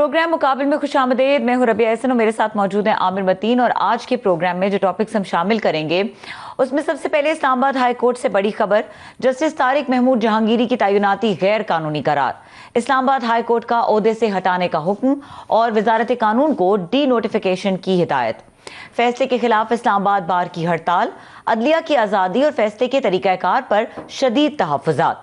Programme मुकाबिल में खुशामदीद। मैं हूं रबिया एहसन और मेरे साथ मौजूद हैं आमिर मतीन। और आज के प्रोग्राम में जो टॉपिक्स हम शामिल करेंगे उसमें सबसे पहले इस्लामाबाद हाई कोर्ट से बड़ी खबर, जस्टिस तारिक महमूद जहांगीरी की तैनाती गैर कानूनी करार, इस्लामाबाद हाई कोर्ट का ओहदे से हटाने का हुक्म और वजारत कानून को डी नोटिफिकेशन की हिदायत। फैसले के खिलाफ इस्लामाबाद बार की हड़ताल, अदलिया की आज़ादी और फैसले के तरीक़ाकार पर शदीद तहफ़्फ़ुज़ात।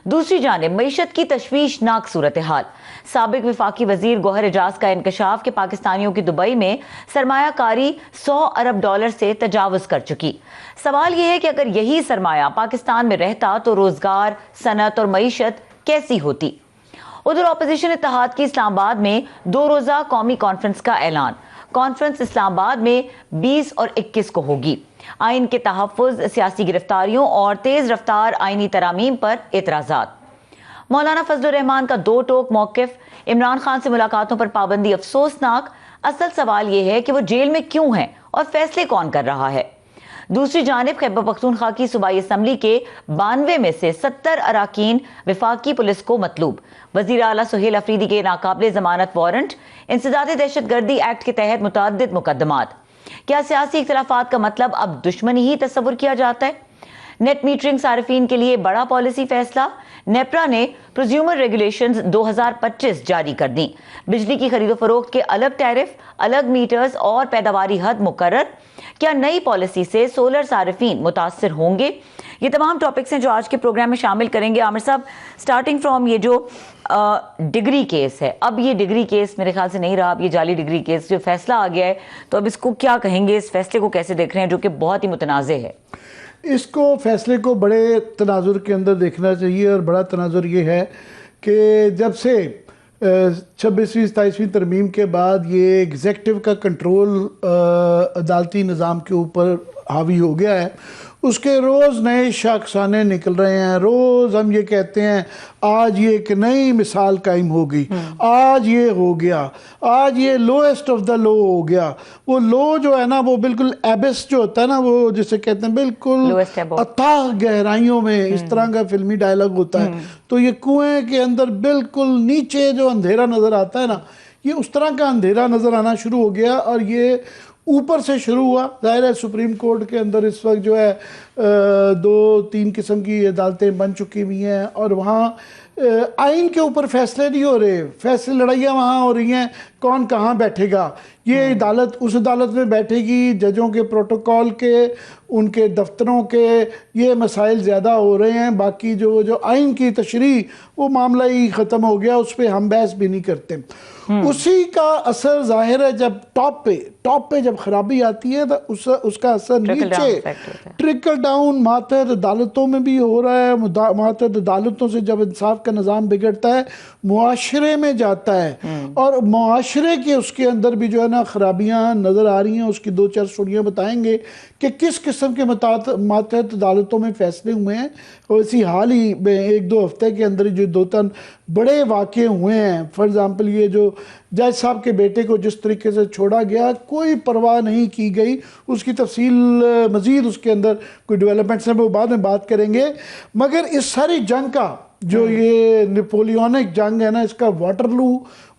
दूसरी जानिब मईशत की तशवीशनाक सूरत हाल, साबिक विफाकी वजीर गौहर एजाज का इंकशाफ के पाकिस्तानियों की दुबई में सरमायाकारी 100 अरब डॉलर से तजावुज कर चुकी। सवाल यह है कि अगर यही सरमाया पाकिस्तान में रहता तो रोजगार, सनत और मईशत कैसी होती। उधर अपोजिशन इत्तेहाद की इस्लामाबाद में 2 रोजा कौमी कॉन्फ्रेंस का ऐलान। कॉन्फ्रेंस इस्लामाबाद में 20 और 21 को होगी। आइन के तहफ़्फ़ुज़, सियासी गिरफ्तारियों और तेज रफ्तार आइनी तरामीम पर एतराज़ात। मौलाना फजलुर रहमान का 2 टोक मौक़िफ़, इमरान खान से मुलाकातों पर पाबंदी अफसोसनाक। असल सवाल यह है कि वो जेल में क्यों हैं और फैसले कौन कर रहा है। दूसरी जानिब खैबर पख्तूनख्वा की सूबाई असम्बली के 92 में से 70 अराकीन वफाकी पुलिस को मतलूब। वज़ीर आला सुहेल अफरीदी के नाकाबिले ज़मानत वारंट, इंसदाद दहशतगर्दी एक्ट के तहत मुतअद्दिद मुकदमात। क्या सियासी इख्तिलाफात का मतलब अब दुश्मनी ही तस्वुर किया जाता है। नेट मीटरिंग सारिफीन के लिए बड़ा पॉलिसी फैसला, नेपरा ने प्रोज्यूमर रेगुलेशंस 2025 जारी कर दी। बिजली की खरीदो फरोख्त के अलग टैरिफ, अलग मीटर्स और पैदावारी हद मुकर्रर। क्या नई पॉलिसी से सोलर सारिफीन मुतासर होंगे। ये तमाम टॉपिक्स हैं जो आज के प्रोग्राम में शामिल करेंगे। आमिर साहब, स्टार्टिंग फ्रॉम ये जो डिग्री केस है, अब ये डिग्री केस मेरे ख्याल से नहीं रहा, अब ये जाली डिग्री केस जो फैसला आ गया है, तो अब इसको क्या कहेंगे, इस फैसले को कैसे देख रहे हैं जो कि बहुत ही मुतनाज़े है। इसको फैसले को बड़े तनाजुर के अंदर देखना चाहिए और बड़ा तनाजुर ये है कि जब से 26वीं 27वीं तरमीम के बाद ये एग्जेक्टिव का कंट्रोल अदालती निज़ाम के ऊपर हावी हो गया है, उसके रोज़ नए शाखसाने निकल रहे हैं। रोज़ हम ये कहते हैं आज ये एक नई मिसाल कायम हो गई, आज ये हो गया, आज ये लोएस्ट ऑफ द लो हो गया। वो लो जो है ना, वो बिल्कुल एबिस जो होता है ना, वो जिसे कहते हैं बिल्कुल अथाह गहराइयों में, इस तरह का फिल्मी डायलॉग होता है। तो ये कुएं के अंदर बिल्कुल नीचे जो अंधेरा नज़र आता है ना, ये उस तरह का अंधेरा नज़र आना शुरू हो गया। और ये ऊपर से शुरू हुआ। ज़ाहिर है सुप्रीम कोर्ट के अंदर इस वक्त जो है 2-3 किस्म की अदालतें बन चुकी हुई हैं और वहाँ आइन के ऊपर फैसले नहीं हो रहे, फैसले लड़ाइयाँ वहाँ हो रही हैं कौन कहाँ बैठेगा। ये अदालत उस अदालत में बैठेगी, जजों के प्रोटोकॉल के, उनके दफ्तरों के ये मसाइल ज़्यादा हो रहे हैं। बाकी जो आइन की तशरीह वो मामला ही ख़त्म हो गया, उस पर हम बहस भी नहीं करते। उसी का असर जाहिर है जब टॉप पे जब खराबी आती है तो उसका असर नीचे ट्रिकल डाउन मातहत अदालतों में भी हो रहा है। मातहत अदालतों से जब इंसाफ का निज़ाम बिगड़ता है, मुआशरे में जाता है और मुआशरे के उसके अंदर भी जो है ना खराबियाँ नज़र आ रही हैं। उसकी 2-4 स्टोरियाँ बताएंगे कि किस किस्म के मातहत अदालतों में फैसले हुए हैं। और इसी हाल ही में 1-2 हफ्ते के अंदर जो 2-3 बड़े वाक़े हुए हैं। फॉर एग्ज़ाम्पल ये जो जज साहब के बेटे को जिस तरीके से छोड़ा गया, कोई परवाह नहीं की गई। उसकी तफसील मज़ीद उसके अंदर कोई डेवलपमेंट्स हैं वो बाद में बात करेंगे। मगर इस सारी जंग का जो ये नेपोलियनिक जंग है ना, इसका वाटरलू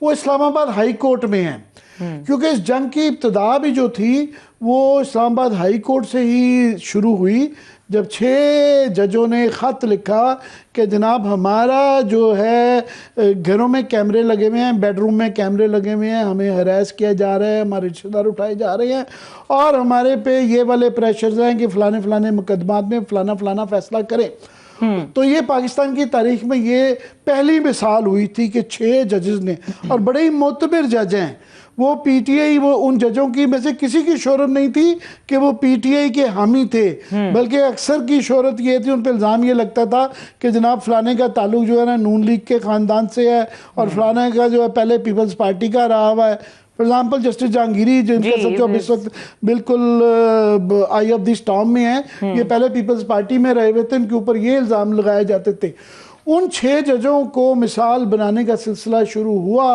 वो इस्लामाबाद हाई कोर्ट में है। क्योंकि इस जंग की इब्तदा भी जो थी वो इस्लामाबाद हाई कोर्ट से ही शुरू हुई, जब 6 जजों ने ख़त लिखा कि जनाब हमारा जो है घरों में कैमरे लगे हुए हैं, बेडरूम में कैमरे लगे हुए हैं, हमें हरास किया जा रहा है, हमारे रिश्तेदार उठाए जा रहे हैं और हमारे पे ये वाले प्रेशर्स हैं कि फ़लाने मुकदमात में फ़लाना फ़ैसला करें। तो ये पाकिस्तान की तारीख में ये पहली मिसाल हुई थी कि 6 जजेस ने, और बड़े ही मोतबर जज हैं वो, पीटीआई, वो उन जजों की में से किसी की शोहरत नहीं थी कि वो पीटीआई के हामी थे, बल्कि अक्सर की शोहरत ये थी, उन पर इल्ज़ाम ये लगता था कि जनाब फलाने का ताल्लुक जो है ना नून लीग के ख़ानदान से है और फलाने का जो है पहले पीपल्स पार्टी का रहा हुआ है। फॉर एग्जाम्पल जस्टिस जहांगीरी जिनका सब इस वक्त बिल्कुल आई ऑफ द स्टॉर्म में है, ये पहले पीपल्स पार्टी में रहे हुए थे, इनके ऊपर ये इल्ज़ाम लगाए जाते थे। उन 6 जजों को मिसाल बनाने का सिलसिला शुरू हुआ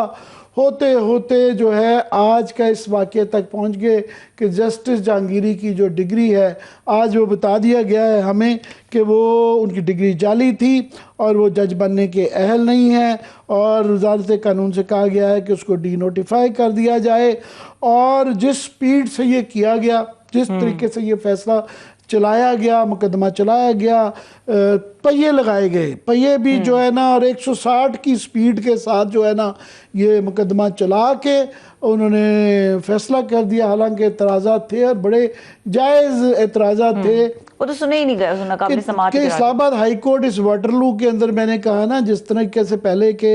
होते होते जो है आज का इस वाक़े तक पहुंच गए कि जस्टिस जहांगीरी की जो डिग्री है आज वो बता दिया गया है हमें कि वो उनकी डिग्री जाली थी और वो जज बनने के अहल नहीं है, और वजारत कानून से कहा गया है कि उसको डी नोटिफाई कर दिया जाए। और जिस स्पीड से ये किया गया, जिस तरीके से ये फैसला चलाया गया, मुकदमा चलाया गया, पहिए लगाए गए, पहिए भी जो है ना, और 160 की स्पीड के साथ जो है ना ये मुकदमा चला के उन्होंने फैसला कर दिया। हालांकि एतराज़ात थे और बड़े जायज़ एतराज़ात थे, वो तो सुने ही नहीं गए, सुना काफी समाज कि इस्लामाबाद हाई कोर्ट इस वाटरलू के अंदर, मैंने कहा ना, जिस तरीके से पहले के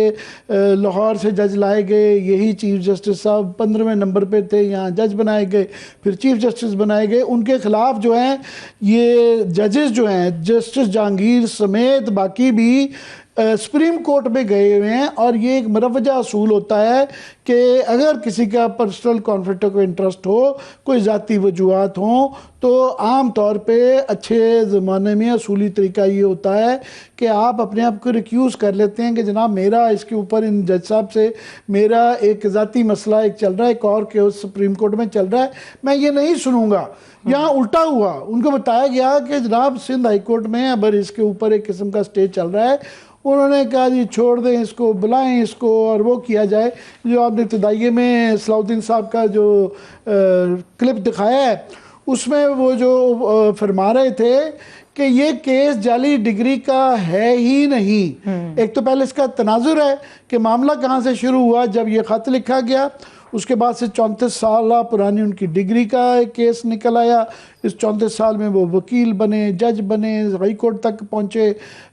लाहौर से जज लाए गए, यही चीफ जस्टिस साहब 15वें नंबर पे थे, यहाँ जज बनाए गए, फिर चीफ जस्टिस बनाए गए, उनके खिलाफ जो हैं ये जजेस जो हैं, जस्टिस जहांगीर समेत बाकी भी सुप्रीम कोर्ट में गए हुए हैं। और ये एक मरवजा असूल होता है कि अगर किसी का पर्सनल कॉन्फ्लिक्ट ऑफ इंटरेस्ट हो, कोई ज़ाती वजूहात हों, तो आम तौर पे अच्छे ज़माने में असूली तरीका ये होता है कि आप अपने आप को रिक्यूज़ कर लेते हैं कि जनाब मेरा इसके ऊपर इन जज साहब से मेरा एक ज़ाती मसला एक चल रहा है, एक और केस सुप्रीम कोर्ट में चल रहा है, मैं ये नहीं सुनूंगा। यहाँ उल्टा हुआ, उनको बताया गया कि जनाब सिंध हाई कोर्ट में अब इसके ऊपर एक किस्म का स्टे चल रहा है, उन्होंने कहा जी छोड़ दें इसको, बुलाएं इसको और वो किया जाए। जो आपने इब्तदाइये में सलाउद्दीन साहब का जो क्लिप दिखाया है उसमें वो जो फरमा रहे थे कि ये केस जाली डिग्री का है ही नहीं। एक तो पहले इसका तनाजुर है कि मामला कहाँ से शुरू हुआ, जब ये ख़त लिखा गया, उसके बाद से 34 साल पुरानी उनकी डिग्री का एक केस निकल आया। इस 34 साल में वो वकील बने, जज बने, हाई कोर्ट तक पहुँचे।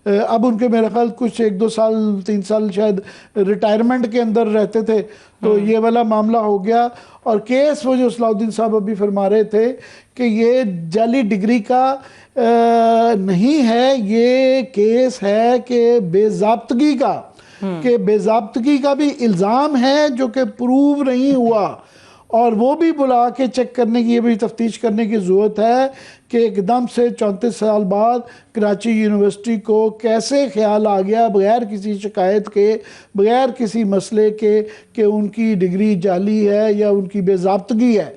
अब उनके मेरे ख्याल कुछ 1-2 साल 3 साल शायद रिटायरमेंट के अंदर रहते थे, तो ये वाला मामला हो गया। और केस वो जो सलाउद्दीन साहब अभी फरमा रहे थे कि ये जाली डिग्री का नहीं है, ये केस है कि बेज़ाब्तगी का, कि बेज़ाब्तगी का भी इल्ज़ाम है जो कि प्रूव नहीं हुआ, और वो भी बुला के चेक करने की, ये भी तफ्तीश करने की ज़रूरत है कि एकदम से 34 साल बाद कराची यूनिवर्सिटी को कैसे ख्याल आ गया बग़ैर किसी शिकायत के, बग़ैर किसी मसले के, कि उनकी डिग्री जाली है या उनकी बेज़ाब्तगी है।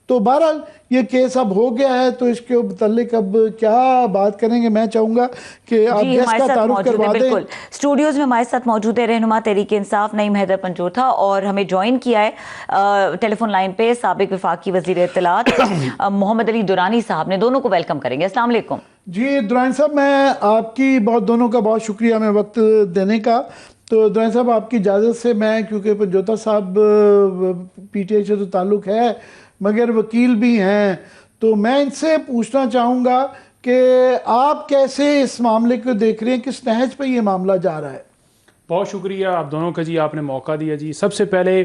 तो बहरहाल ये केस अब हो गया है, तो इसके मुतल्लिक अब क्या बात करेंगे, मैं चाहूँगा कि आप गेस्ट का तारुफ करवा दें। बिल्कुल, स्टूडियोज में हमारे साथ मौजूद है रहनुमा तहरीक इंसाफ नईम हैदर पंजोथा, और हमें ज्वाइन किया है टेलीफोन लाइन पे साबिक वफाकी वज़ीर इत्तलात मोहम्मद अली दुरानी साहब ने। दोनों को वेलकम करेंगे। अस्सलाम वालेकुम। जी दुरानी साहब, मैं आपकी दोनों का बहुत शुक्रिया हमें वक्त देने का। तो दुरानी साहब आपकी इजाज़त से मैं, क्योंकि पंजोथा साहब PTI से तो ताल्लुक़ है मगर वकील भी हैं, तो मैं इनसे पूछना चाहूँगा कि आप कैसे इस मामले को देख रहे हैं, किस नहज पे ये मामला जा रहा है? बहुत शुक्रिया आप दोनों का जी, आपने मौका दिया जी। सबसे पहले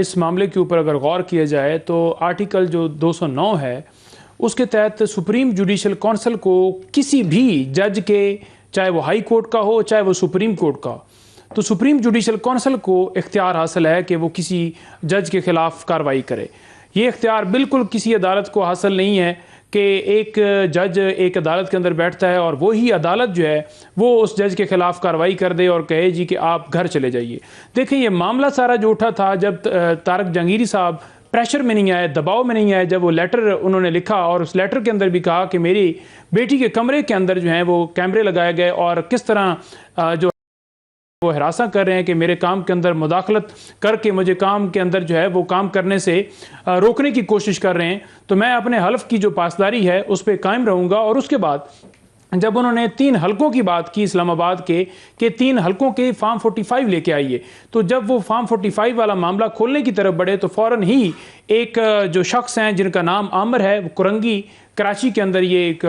इस मामले के ऊपर अगर गौर किया जाए तो आर्टिकल जो 209 है उसके तहत सुप्रीम जुडिशल काउंसिल को किसी भी जज के, चाहे वो हाई कोर्ट का हो चाहे वो सुप्रीम कोर्ट का, तो सुप्रीम जुडिशल काउंसिल को इख्तियार हासिल है कि वो किसी जज के खिलाफ कार्रवाई करे। ये इख्तियार बिल्कुल किसी अदालत को हासिल नहीं है कि एक जज एक अदालत के अंदर बैठता है और वही अदालत जो है वो उस जज के खिलाफ कार्रवाई कर दे और कहे जी कि आप घर चले जाइए। देखिए ये मामला सारा जो उठा था जब तारक जहांगीरी साहब प्रेशर में नहीं आए, दबाव में नहीं आए, जब वो लेटर उन्होंने लिखा और उस लेटर के अंदर भी कहा कि मेरी बेटी के कमरे के अंदर जो है वो कैमरे लगाए गए और किस तरह जो वो हरासा कर रहे हैं कि मेरे काम के अंदर मुदाखलत करके मुझे काम के अंदर जो है वो काम करने से रोकने की कोशिश कर रहे हैं, तो मैं अपने हल्फ की जो पासदारी है उस पर कायम रहूँगा। और उसके बाद जब उन्होंने 3 हलकों की बात की इस्लामाबाद के 3 हलकों के फार्म 45 लेके आइए, तो जब वो फार्म 45 वाला मामला खोलने की तरफ बढ़े तो फ़ौरन ही एक जो शख्स हैं जिनका नाम आमिर है, वो कुरंगी कराची के अंदर ये एक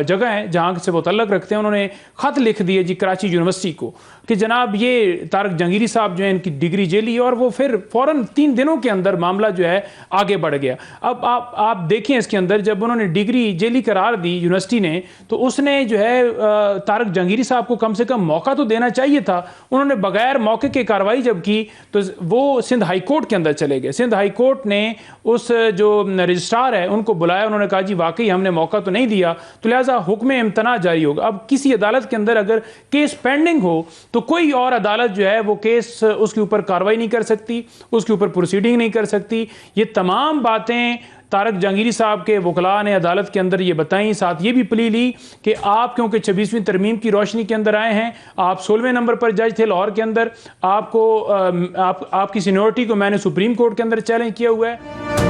जगह है जहाँ से वो तल्लक रखते हैं, उन्होंने ख़त लिख दिए जी कराची यूनिवर्सिटी को कि जनाब ये तारक जहांगीरी साहब जो है इनकी डिग्री जेली है, और वो फिर फ़ौरन 3 दिनों के अंदर मामला जो है आगे बढ़ गया। अब आप देखें इसके अंदर जब उन्होंने डिग्री जेली करार दी यूनिवर्सिटी ने, तो उसने जो है तारक जहांगीरी साहब को कम से कम मौका तो देना चाहिए था। उन्होंने बगैर मौके के कार्रवाई जब की तो वो सिंध हाई कोर्ट के अंदर चले गए। सिंध हाई कोर्ट ने उस जो रजिस्ट्रार है उनको बुलाया, उन्होंने कहा जी वाकई हमने मौका तो नहीं दिया, तो लिहाजा हुक्म इम्तना जारी होगा। अब किसी अदालत के अंदर अगर केस पेंडिंग हो तो कोई और अदालत जो है वो केस उसके ऊपर कार्रवाई नहीं कर सकती, उसके ऊपर प्रोसीडिंग नहीं कर सकती। ये तमाम बातें तारक जहांगीरी साहब के वकला ने अदालत के अंदर ये बताई। साथ ये भी प्ली ली कि आप क्योंकि 26वीं तरमीम की रोशनी के अंदर आए हैं, आप 16वें नंबर पर जज थे लाहौर के अंदर, आपको आपकी सीनियरिटी को मैंने सुप्रीम कोर्ट के अंदर चैलेंज किया हुआ है।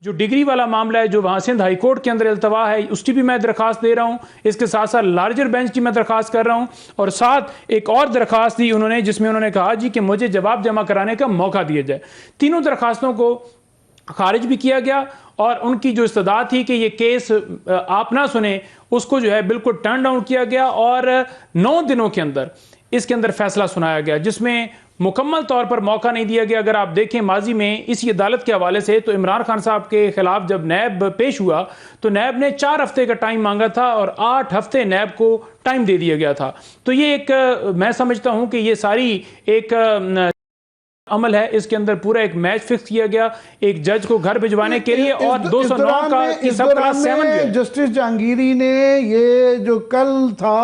जो डिग्री वाला मामला है जो वहां सिंध हाई कोर्ट के अंदर अल्तवा है, उसकी भी मैं दरखास्त दे रहा हूं। इसके साथ साथ लार्जर बेंच की मैं दरखास्त कर रहा हूं, और साथ एक और दरखास्त दी उन्होंने जिसमें उन्होंने कहा जी कि मुझे जवाब जमा कराने का मौका दिया जाए। तीनों दरखास्तों को खारिज भी किया गया, और उनकी जो इस्तदा थी कि ये केस आप ना सुने, उसको जो है बिल्कुल टर्न डाउन किया गया, और 9 दिनों के अंदर इसके अंदर फैसला सुनाया गया, जिसमें मुकम्मल तौर पर मौका नहीं दिया गया। अगर आप देखें माजी में इसी अदालत के हवाले से, तो इमरान खान साहब के खिलाफ जब नैब पेश हुआ तो नैब ने 4 हफ्ते का टाइम मांगा था, और 8 हफ्ते नैब को टाइम दे दिया गया था। तो ये एक मैं समझता हूं कि ये सारी एक अमल है, इसके अंदर पूरा एक मैच फिक्स किया गया एक जज को घर भिजवाने के लिए, और 209 का सब क्लास 7 जस्टिस जहांगीरी ने ये जो कल था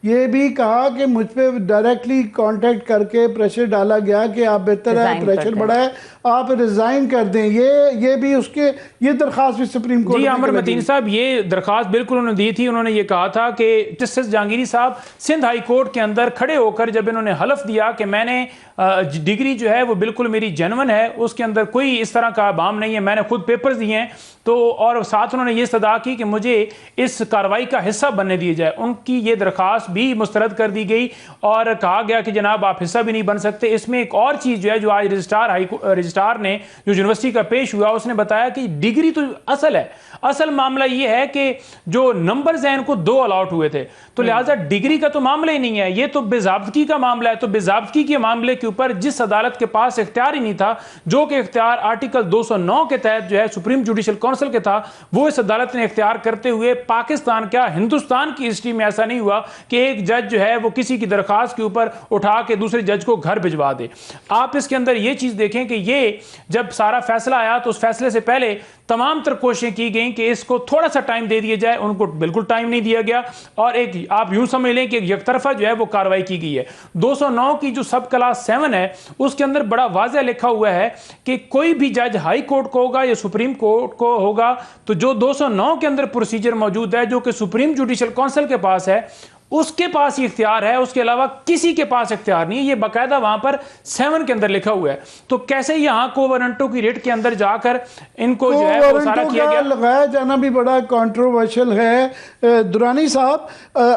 ये भी कहा कि मुझ पे डायरेक्टली कांटेक्ट करके प्रेशर डाला गया कि आप बेहतर है, प्रेशर बढ़ा है, आप रिजाइन कर दें। ये भी उसके ये दरखास्त भी सुप्रीम कोर्ट जी आमिर मतीन साहब ये दरखास्त बिल्कुल उन्होंने दी थी। उन्होंने ये कहा था कि जस्टिस जहांगीरी साहब सिंध हाई कोर्ट के अंदर खड़े होकर जब इन्होंने हलफ दिया कि मैंने डिग्री जो है वो बिल्कुल मेरी जेन्युइन है, उसके अंदर कोई इस तरह का बाम नहीं है, मैंने खुद पेपर्स दिए हैं, तो और साथ उन्होंने ये सदा की कि मुझे इस कार्रवाई का हिस्सा बनने दिया जाए। उनकी ये दरखास्त भी मुस्तरद कर दी गई, और कहा गया कि जनाब आप हिस्सा भी नहीं बन सकते। इसमें एक और चीज़ जो है जो आज रजिस्ट्रार ने जो यूनिवर्सिटी का पेश हुआ, उसने बताया कि डिग्री तो असल है, असल मामला ये है कि जो नंबर्स हैं इनको 2 अलॉट हुए थे, तो लिहाजा डिग्री का तो मामला ही नहीं है, ये तो बेज़ाब्तगी का मामला है। तो बेज़ाब्तगी के मामले के ऊपर जिस अदालत के पास इख्तियार ही नहीं था, जो कि इख्तियार आर्टिकल 209 के तहत जो है सुप्रीम जुडिशल काउंसिल के था, वो इस अदालत ने इख्तियार करते हुए पाकिस्तान क्या हिंदुस्तान की हिस्ट्री में ऐसा नहीं हुआ कि एक जज जो है वो किसी की दरखास्त के ऊपर उठा के दूसरे जज को घर भिजवा दे। आप इसके अंदर ये चीज देखें कि ये जब सारा फैसला आया तो उस फैसले से पहले तमाम तर कोशिशें की गई कि इसको थोड़ा सा टाइम दे दिया जाए, उनको बिल्कुल टाइम नहीं दिया गया, और एक आप यूं समझ लें कि एक यकतरफा जो है वो कार्रवाई की गई है। 209 की जो सब क्लास 7 है उसके अंदर बड़ा वाज़ेह लिखा हुआ है कि कोई भी जज हाई कोर्ट को होगा या सुप्रीम कोर्ट को होगा, तो जो 209 के अंदर प्रोसीजर मौजूद है जो कि सुप्रीम जुडिशल काउंसिल के पास है, उसके पास ही इख्तियार है, उसके अलावा किसी के पास इख्तियार नहीं है। ये बाकायदा वहां पर 7 के अंदर लिखा हुआ है। तो कैसे यहां कोवरेंटो की रेट के अंदर जाकर इनको जो है वो सारा किया गया, लगाया जाना भी बड़ा कंट्रोवर्शियल है। दुरानी साहब,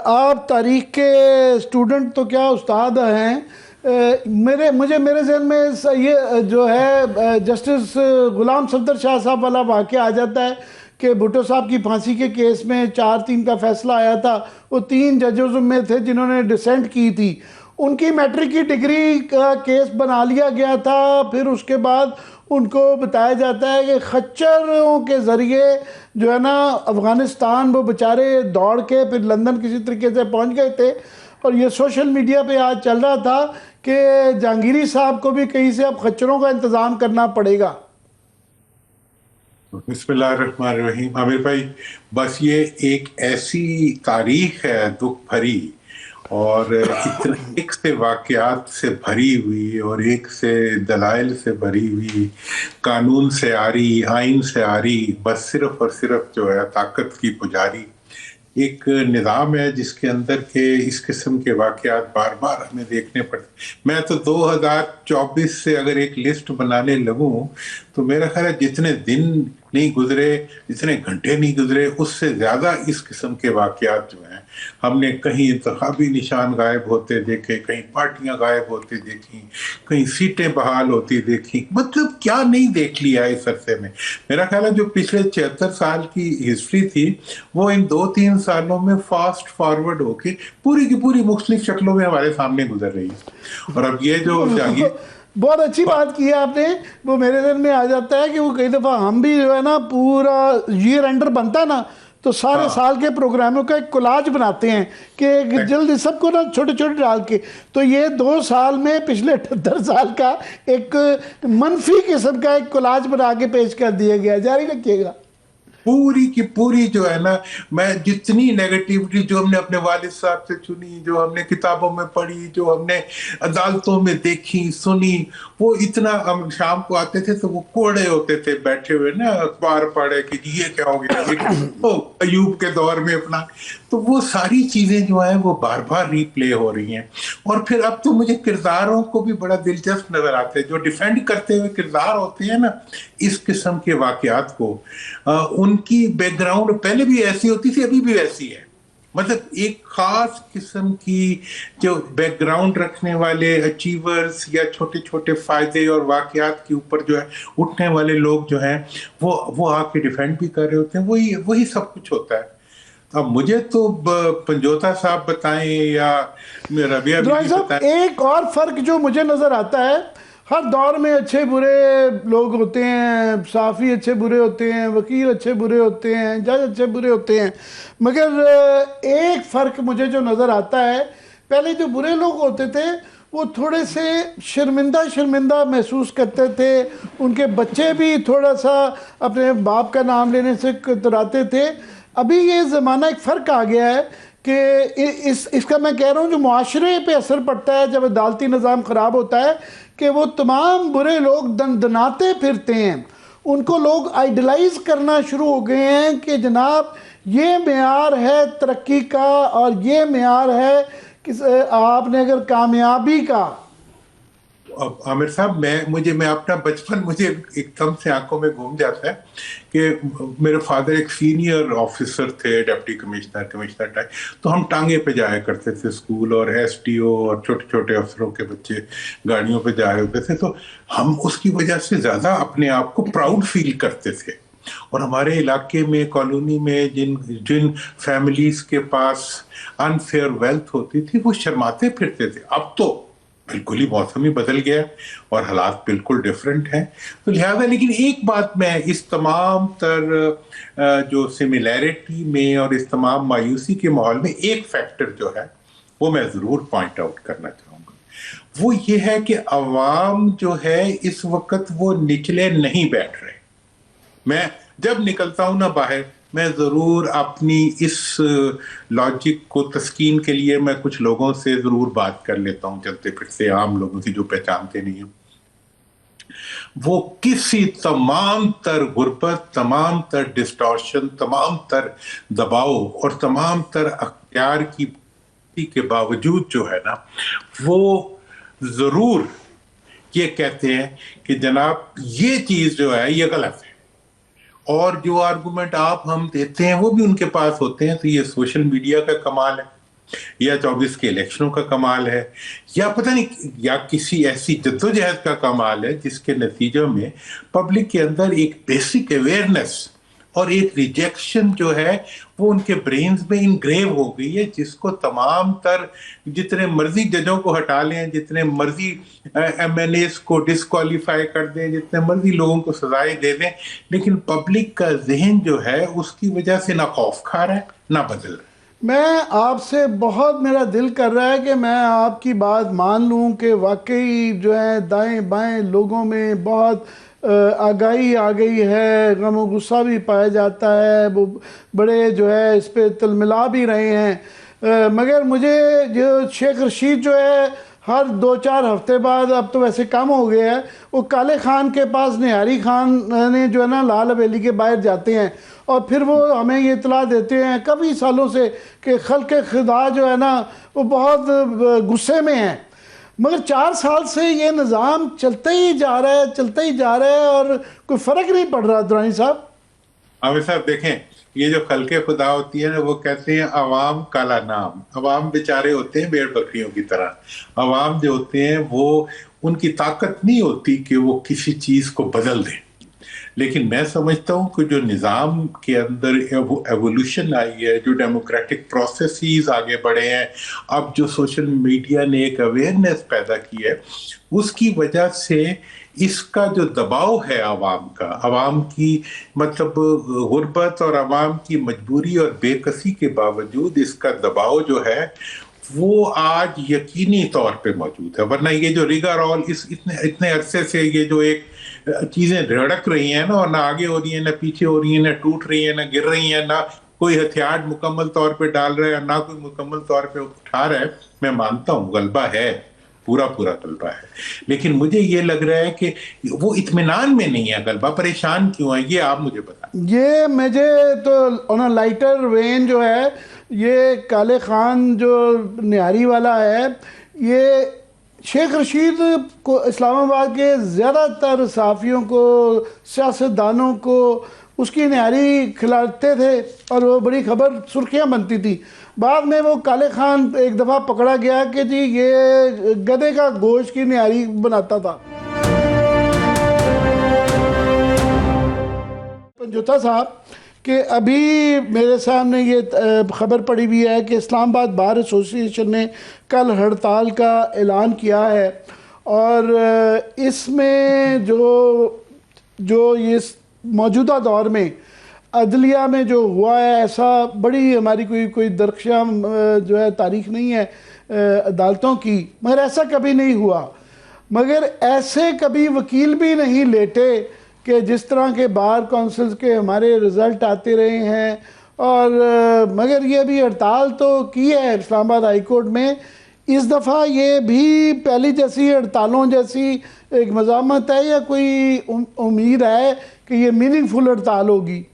आप तारीख के स्टूडेंट तो क्या उस्ताद हैं, मेरे जहन में ये जो है जस्टिस गुलाम सफदर शाह साहब वाला वाक़या आ जाता है कि भुट्टो साहब की फांसी के केस में 4-3 का फैसला आया था। वो 3 जजों में थे जिन्होंने डिसेंट की थी, उनकी मैट्रिक की डिग्री का केस बना लिया गया था। फिर उसके बाद उनको बताया जाता है कि खच्चरों के ज़रिए जो है ना अफ़गानिस्तान वो बेचारे दौड़ के फिर लंदन किसी तरीके से पहुंच गए थे, और ये सोशल मीडिया पे आज चल रहा था कि जहांगीरी साहब को भी कहीं से अब खच्चरों का इंतज़ाम करना पड़ेगा। बिस्मिल्लाहिर्रहमानिर्रहीम। आमिर भाई, बस ये एक ऐसी तारीख है दुख भरी और इतने एक से वाक़यात से भरी हुई और एक से दलाइल से भरी हुई, कानून से आरी, आइन से आरी, बस सिर्फ और सिर्फ जो है ताकत की पुजारी एक निज़ाम है जिसके अंदर के इस किस्म के वाक़यात बार बार हमें देखने पड़ते। मैं तो 2024 से अगर एक लिस्ट बनाने लगूं तो मेरा ख्याल है जितने दिन नहीं गुजरे, जितने घंटे नहीं गुजरे, उससे ज़्यादा इस किस्म के वाक़यात जो हैं हमने कहीं इंतखाबी निशान गायब होते देखे, कहीं पार्टियां गायब होती देखी, कहीं सीटें बहाल होती देखी। मतलब क्या नहीं देख लिया इस अरसे में। मेरा ख्याल है जो पिछले 76 साल की हिस्ट्री थी वो इन 2-3 सालों में फास्ट फॉरवर्ड होके पूरी की पूरी मुख्तलिफ शक्लों में हमारे सामने गुजर रही है। और अब ये जो जहांगीर बहुत अच्छी बात की है आपने, वो मेरे दिल में आ जाता है कि वो कई दफ़ा हम भी जो है ना पूरा ईयर एंडर बनता है ना, तो सारे साल के प्रोग्रामों का एक कोलाज बनाते हैं कि जल्दी सबको ना छोटे छोटे डाल के, तो ये 2 साल में पिछले 78 साल का एक मनफी किस्म का एक कोलाज बना के पेश कर दिया गया। जारी रखिएगा। पूरी की पूरी जो है ना, मैं जितनी नेगेटिविटी जो हमने अपने वालिद साहब से सुनी, जो हमने किताबों में पढ़ी, जो हमने अदालतों में देखी सुनी, वो इतना, हम शाम को आते थे तो वो कोड़े होते थे बैठे हुए ना, अखबार पढ़े कि ये क्या हो गया, ये तो अयूब के दौर में अपना, तो वो सारी चीजें जो है वो बार बार रिप्ले हो रही हैं। और फिर अब तो मुझे किरदारों को भी बड़ा दिलचस्प नजर आते हैं, जो डिफेंड करते हुए किरदार होते हैं ना इस किस्म के वाकयात को, उनकी बैकग्राउंड पहले भी ऐसी होती थी, अभी भी वैसी है। मतलब एक खास किस्म की जो बैकग्राउंड रखने वाले अचीवर्स या छोटे छोटे फायदे और वाकयात के ऊपर जो है उठने वाले लोग जो हैं वो आके डिफेंड भी कर रहे होते हैं, वही सब कुछ होता है। अब मुझे तो पंजोता साहब बताएं या रबिया भी बताएं। एक और फर्क जो मुझे नजर आता है, हर दौर में अच्छे बुरे लोग होते हैं, साफ़ी अच्छे बुरे होते हैं, वकील अच्छे बुरे होते हैं, जज अच्छे बुरे होते हैं, मगर एक फ़र्क मुझे जो नज़र आता है, पहले जो बुरे लोग होते थे वो थोड़े से शर्मिंदा महसूस करते थे, उनके बच्चे भी थोड़ा सा अपने बाप का नाम लेने से कतराते थे। अभी ये ज़माना एक फ़र्क आ गया है कि इसका मैं कह रहा हूँ जो मुआशरे पे असर पड़ता है जब अदालती निज़ाम ख़राब होता है, कि वो तमाम बुरे लोग दनाते फिरते हैं, उनको लोग आइडलाइज करना शुरू हो गए हैं कि जनाब ये मेयार है तरक्की का और ये मेयार है कि आपने अगर कामयाबी का। अब आमिर साहब, मैं अपना बचपन मुझे एकदम से आंखों में घूम जाता है कि मेरे फादर एक सीनियर ऑफिसर थे, डिप्टी कमिश्नर टाइप, तो हम टांगे पे जाया करते थे स्कूल, और एसटीओ और छोटे छोटे अफसरों के बच्चे गाड़ियों पे जा रहे होते थे, तो हम उसकी वजह से ज्यादा अपने आप को प्राउड फील करते थे। और हमारे इलाके में, कॉलोनी में जिन फैमिलीज के पास अनफेयर वेल्थ होती थी वो शर्माते फिरते थे। अब तो बिल्कुल ही मौसम ही बदल गया और हालात बिल्कुल डिफरेंट हैं, तो लिहाजा, लेकिन एक बात मैं इस तमाम तर जो सिमिलैरिटी में और इस तमाम मायूसी के माहौल में एक फैक्टर जो है वो मैं जरूर पॉइंट आउट करना चाहूंगा, वो ये है कि अवाम जो है इस वक्त वो निचले नहीं बैठ रहे। मैं जब निकलता हूं ना बाहर, मैं ज़रूर अपनी इस लॉजिक को तस्कीन के लिए मैं कुछ लोगों से ज़रूर बात कर लेता हूं, चलते फिरते आम लोगों से जो पहचानते नहीं हैं। वो किसी तमाम तर गुर्बत, तमाम तर डिस्टॉर्शन, तमाम तर दबाव और तमाम तर अख्तियार की के बावजूद जो है ना, वो ज़रूर ये कहते हैं कि जनाब ये चीज़ जो है ये गलत है, और जो आर्गुमेंट आप हम देते हैं वो भी उनके पास होते हैं। तो ये सोशल मीडिया का कमाल है, या 24 के इलेक्शनों का कमाल है, या पता नहीं, या किसी ऐसी जद्दोजहद का कमाल है जिसके नतीजों में पब्लिक के अंदर एक बेसिक अवेयरनेस और एक रिजेक्शन जो है वो उनके ब्रेन्स में इनग्रेव हो गई है, जिसको तमाम तर जितने मर्जी जजों को हटा लें, जितने मर्जी एमएनएस को डिस्क्वालीफाई कर दें, जितने मर्जी लोगों को सजाएं दे दें, लेकिन पब्लिक का जहन जो है उसकी वजह से ना खौफ खा रहा है ना बदल रहा है। मैं आपसे बहुत, मेरा दिल कर रहा है कि मैं आपकी बात मान लूं कि वाकई जो है दाएं बाएं लोगों में बहुत आगाही आ गई है, गम और गुस्सा भी पाया जाता है, वो बड़े जो है इस पे तिलमिला भी रहे हैं। मगर मुझे जो शेख रशीद जो है हर 2-4 हफ्ते बाद, अब तो वैसे कम हो गया है, वो काले खान के पास निहारी खान ने जो है ना लाल हवेली के बाहर जाते हैं और फिर वो हमें ये इतला देते हैं काफ़ी सालों से कि खल्क़ खुदा जो है ना वो बहुत गुस्से में है। मगर 4 साल से ये निज़ाम चलता ही जा रहा है और कोई फ़र्क नहीं पड़ रहा। दुरानी साहब, आमिर साहब देखें, ये जो खल्के खुदा होती है ना, वो कहते हैं अवाम काला नाम। अवाम बेचारे होते हैं भेड़ बकरियों की तरह। अवाम जो होते हैं वो, उनकी ताकत नहीं होती कि वो किसी चीज को बदल दें, लेकिन मैं समझता हूँ कि जो निज़ाम के अंदर एवोल्यूशन आई है, जो डेमोक्रेटिक प्रोसेसेस आगे बढ़े हैं, अब जो सोशल मीडिया ने एक अवेयरनेस पैदा की है, उसकी वजह से इसका जो दबाव है आवाम का, आवाम की मतलब गुर्बत और आवाम की मजबूरी और बेकसी के बावजूद इसका दबाव जो है वो आज यकीनी तौर पे मौजूद है। वरना ये जो रिगारोल इस इतने इतने अरसे से ये जो एक चीजें रड़क रही हैं ना, और ना आगे हो रही है, ना पीछे हो रही है, ना टूट रही है, ना गिर रही है, ना कोई हथियार मुकम्मल तौर पे डाल रहा है, ना कोई मुकम्मल तौर पे उठा रहा है। मैं मानता हूँ गलबा है, पूरा पूरा गलबा है, लेकिन मुझे ये लग रहा है कि वो इत्मीनान में नहीं है गलबा। परेशान क्यों है ये आप मुझे बताएं। ये मुझे तो ऑन अ लाइटर वेन जो है, ये काले खान जो न्यारी वाला है, ये शेख रशीद को, इस्लामाबाद के ज़्यादातर सहाफ़ियों को, सियासतदानों को उसकी न्यारी खिलाते थे और वो बड़ी खबर सुर्खियाँ बनती थी। बाद में वो काले खान एक दफ़ा पकड़ा गया कि जी ये गधे का गोश्त की न्यारी बनाता था। पंजोता साहब कि अभी मेरे सामने ये खबर पड़ी हुई है कि इस्लामाबाद बार एसोसिएशन ने कल हड़ताल का ऐलान किया है, और इसमें जो ये मौजूदा दौर में अदलिया में जो हुआ है, ऐसा बड़ी हमारी कोई दरख्शां जो है तारीख नहीं है अदालतों की, मगर ऐसा कभी नहीं हुआ। मगर ऐसे कभी वकील भी नहीं लेटे कि जिस तरह के बार काउंसिल्स के हमारे रिज़ल्ट आते रहे हैं। और मगर ये भी हड़ताल तो की है इस्लामाबाद हाई कोर्ट में, इस दफ़ा ये भी पहली जैसी हड़तालों जैसी एक मज़ामत है, या कोई उम्मीद है कि ये मीनिंगफुल हड़ताल होगी?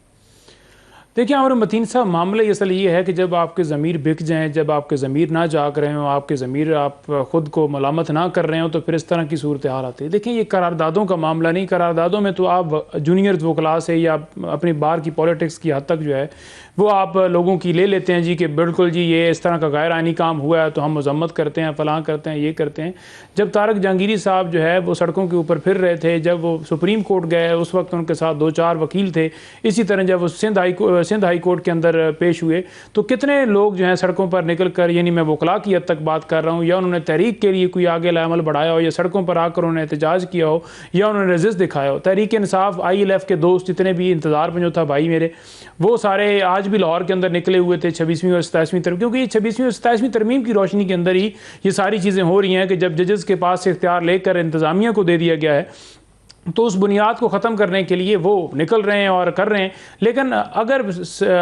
देखिए आमिर मतीन साहब, मामला असल ये है कि जब आपके ज़मीर बिक जाएं, जब आपके ज़मीर ना जाग रहे हो, आपके ज़मीर आप ख़ुद को मलामत ना कर रहे हो, तो फिर इस तरह की सूरत हाल आती है। देखिए ये करारदादों का मामला नहीं, करारदादों में तो आप जूनियर वकला से या अपनी बार की पॉलिटिक्स की हद तक जो है वो आप लोगों की ले लेते हैं जी कि बिल्कुल जी ये इस तरह का गैर आइनी काम हुआ है तो हम मजम्मत करते हैं, फलां करते हैं, ये करते हैं। जब तारक जहांगीरी साहब जो है वो सड़कों के ऊपर फिर रहे थे, जब वो सुप्रीम कोर्ट गए, उस वक्त उनके साथ 2-4 वकील थे। इसी तरह जब वो सिंध हाई कोर्ट के अंदर पेश हुए तो कितने लोग जो हैं सड़कों पर निकल कर, यानी मैं वकला की हद तक बात कर रहा हूँ, या उन्होंने तहरीक के लिए कोई आगे अमल बढ़ाया हो, या सड़कों पर आकर उन्होंने एहतजाज किया हो, या उन्होंने रेजिस्ट दिखाया हो। तहरीक इंसाफ, ILF के दोस्त जितने भी, इंतज़ार में जो था भाई मेरे, वो सारे आज भी लाहौर के अंदर निकले हुए थे 26वीं और 27वीं तरमीम, क्योंकि ये 26वीं और 27वीं तरमीम की रोशनी के अंदर ही ये सारी चीज़ें हो रही हैं कि जब जजेस के पास से इख्तियार लेकर इंतज़ामिया को दे दिया गया है तो उस बुनियाद को ख़त्म करने के लिए वो निकल रहे हैं और कर रहे हैं। लेकिन अगर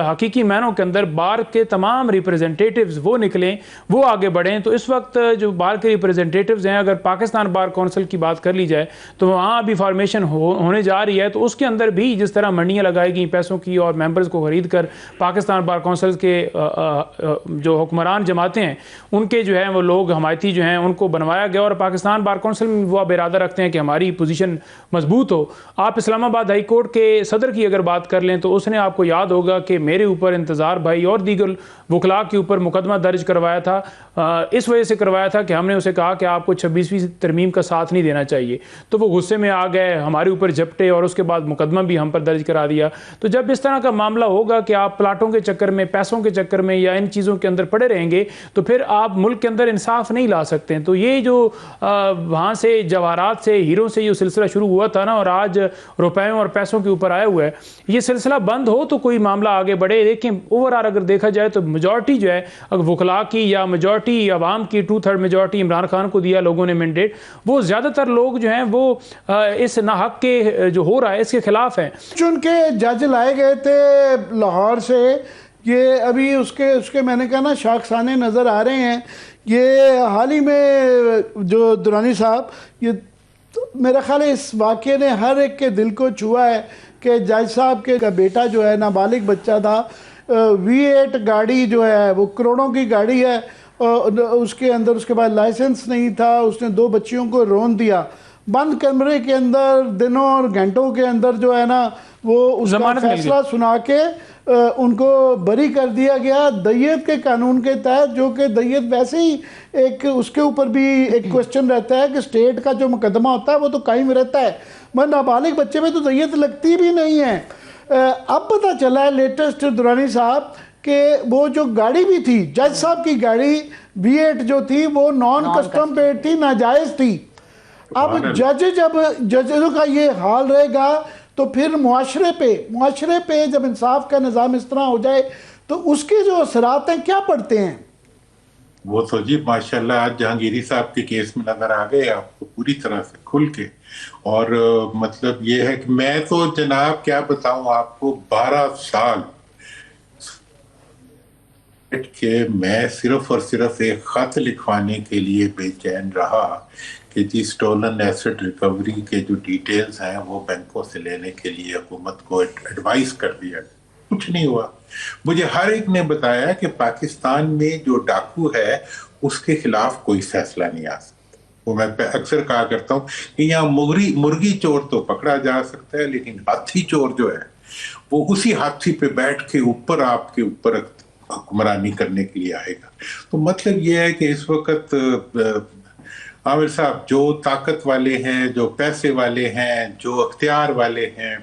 हकीकी मायनों के अंदर बार के तमाम रिप्रेजेंटेटिव्स वो निकलें, वो आगे बढ़ें, तो इस वक्त जो बार के रिप्रेजेंटेटिव्स हैं, अगर पाकिस्तान बार कौंसिल की बात कर ली जाए तो वहाँ अभी फॉर्मेशन होने जा रही है। तो उसके अंदर भी जिस तरह मंडियाँ लगाई गई पैसों की और मेंबर्स को ख़रीद कर पाकिस्तान बार कौंसिल के जो हुक्मरान जमातें हैं उनके जो है वो लोग हमायती जो हैं उनको बनवाया गया, और पाकिस्तान बार कौंसिल में वो अब इरादा रखते हैं कि हमारी पोजीशन मजबूत हो। आप इस्लामाबाद हाई कोर्ट के सदर की अगर बात कर लें तो उसने, आपको याद होगा कि मेरे ऊपर, इंतज़ार भाई और दीगर वकला के ऊपर मुकदमा दर्ज करवाया था। इस वजह से करवाया था कि हमने उसे कहा कि आपको 26वीं तरमीम का साथ नहीं देना चाहिए। तो वो गुस्से में आ गए, हमारे ऊपर झपटे और उसके बाद मुकदमा भी हम पर दर्ज करा दिया। तो जब इस तरह का मामला होगा कि आप प्लाटों के चक्कर में, पैसों के चक्कर में या इन चीज़ों के अंदर पड़े रहेंगे तो फिर आप मुल्क के अंदर इंसाफ नहीं ला सकते। तो ये जो वहाँ से जवाहरात से, हीरों से ये सिलसिला शुरू हुआ था ना, और आज रुपयों और पैसों के ऊपर आया हुआ है, ये सिलसिला बंद हो तो कोई मामला आगे बढ़े। लेकिन ओवरऑल अगर देखा जाए तो मेजॉरिटी जो है वकला की, या मेजॉरिटी अवाम की, 2/3 मेजॉरिटी इमरान खान को दिया लोगों ने मैंडेट, वो ज़्यादातर लोग जो हैं वो इस नाहक के जो हो रहा है इसके खिलाफ हैं। चुन के जज लाए गए थे लाहौर से, ये अभी उसके मैंने कहा ना शाखसाने नज़र आ रहे हैं। ये हाल ही में जो दुरानी साहब, ये तो मेरा ख्याल है इस वाक़े ने हर एक के दिल को छुआ है कि जज साहब के का बेटा जो है नाबालिग बच्चा था, V8 गाड़ी जो है वो करोड़ों की गाड़ी है, उसके अंदर उसके बाद लाइसेंस नहीं था, उसने 2 बच्चियों को रोन दिया। बंद कमरे के अंदर दिनों और घंटों के अंदर जो है ना वो उसका जमानत मिल गई। फैसला सुना के उनको बरी कर दिया गया दैयत के कानून के तहत, जो कि दैयत वैसे ही एक उसके ऊपर भी एक क्वेश्चन रहता है कि स्टेट का जो मुकदमा होता है वो तो कायम रहता है, मगर नाबालिग बच्चे में तो दैयत लगती भी नहीं है। अब पता चला है लेटेस्ट दुरानी साहब कि वो जो गाड़ी भी थी जज साहब की गाड़ी V8 जो थी वो नॉन कस्टम पेड थी, नाजायज़ थी। अब जजों का ये हाल रहेगा तो फिर मुआशरे पे जब इंसाफ का निज़ाम इस तरह हो जाए तो उसके जो असरात हैं क्या पड़ते हैं? वो तो जी माशाल्लाह आज जहांगीरी साहब के केस में नजर आ गए आपको पूरी तरह से खुल के। और मतलब ये है कि मैं तो जनाब क्या बताऊं आपको, 12 साल के मैं सिर्फ और सिर्फ एक खत लिखवाने के लिए बेचैन रहा कि जी स्टोलन एसेट रिकवरी के जो डिटेल्स हैं वो बैंकों से लेने के लिए हुकूमत को एडवाइस कर दिया। कुछ नहीं हुआ। मुझे हर एक ने बताया कि पाकिस्तान में जो डाकू है उसके खिलाफ कोई फैसला नहीं आ सकता। वो मैं अक्सर कहा करता हूँ कि यहाँ मुर्गी चोर तो पकड़ा जा सकता है, लेकिन हाथी चोर जो है वो उसी हाथी पे बैठ के ऊपर आपके ऊपर हुक्मरानी करने के लिए आएगा। तो मतलब ये है कि इस वक्त आमिर साहब जो ताकत वाले हैं, जो पैसे वाले हैं, जो अख्तियार वाले हैं,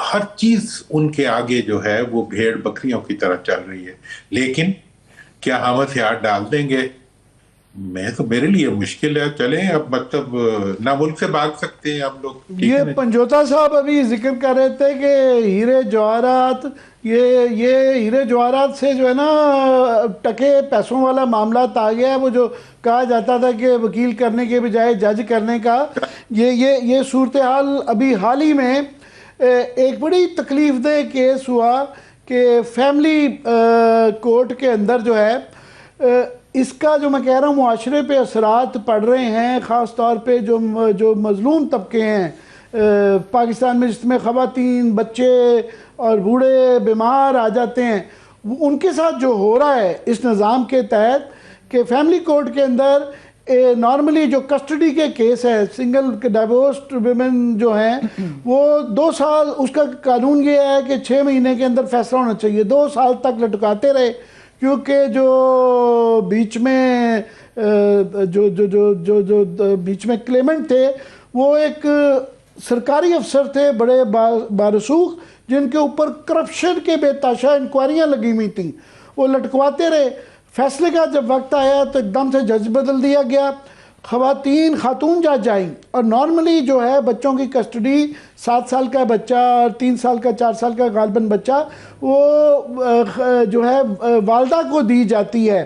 हर चीज उनके आगे जो है वो भेड़ बकरियों की तरह चल रही है। लेकिन क्या हम हथियार डाल देंगे? मैं तो मेरे लिए मुश्किल है। चले अब मतलब ना मुल्क से भाग सकते हैं हम लोग। ये पंजोता साहब अभी जिक्र कर रहे थे कि हीरे जवाहरात, ये हीरे जवाहरात से जो है ना टके पैसों वाला मामला आ गया है। वो जो कहा जाता था कि वकील करने के बजाय जज करने का, ये सूरत हाल अभी हाल ही में एक बड़ी तकलीफ दह केस हुआ कि फैमिली कोर्ट के अंदर जो है इसका जो मैं कह रहा हूँ मुआशरे पे असरात पड़ रहे हैं, ख़ास तौर पे जो मज़लूम तबके हैं पाकिस्तान में, जिसमें ख़वातीन, बच्चे और बूढ़े बीमार आ जाते हैं, उनके साथ जो हो रहा है इस निज़ाम के तहत कि फैमिली कोर्ट के अंदर नॉर्मली जो कस्टडी के केस है, सिंगल डिवोर्स्ड वुमेन जो हैं वो 2 साल, उसका कानून ये है कि 6 महीने के अंदर फैसला होना चाहिए। 2 साल तक लटकाते रहे क्योंकि जो बीच में जो बीच में क्लेमेंट थे वो एक सरकारी अफसर थे बड़े बारसूख, जिनके ऊपर करप्शन के बेताशा इंक्वायरियाँ लगी हुई थी। वो लटकवाते रहे। फैसले का जब वक्त आया तो एकदम से जज बदल दिया गया, खातून जज आई। और नॉर्मली जो है बच्चों की कस्टडी 7 साल का बच्चा और 3 साल का 4 साल का गालबन बच्चा वो जो है वालदा को दी जाती है।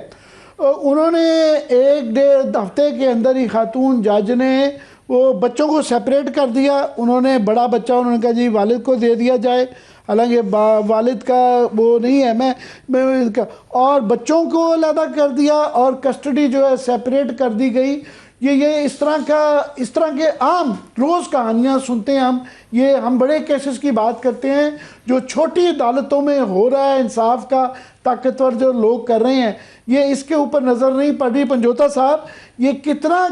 उन्होंने 1-1.5 हफ्ते के अंदर ही खातून जज ने वो बच्चों को सेपरेट कर दिया। उन्होंने बड़ा बच्चा उन्होंने कहा जी वालिद को दे दिया जाए, हालांकि वालिद का वो नहीं है, मैं और बच्चों को अलग कर दिया और कस्टडी जो है सेपरेट कर दी गई। ये इस तरह के आम रोज़ कहानियाँ सुनते हैं हम। ये हम बड़े केसेस की बात करते हैं जो छोटी अदालतों में हो रहा है, इंसाफ का ताकतवर जो लोग कर रहे हैं, ये इसके ऊपर नज़र नहीं पड़ रही। पंजोता साहब, ये कितना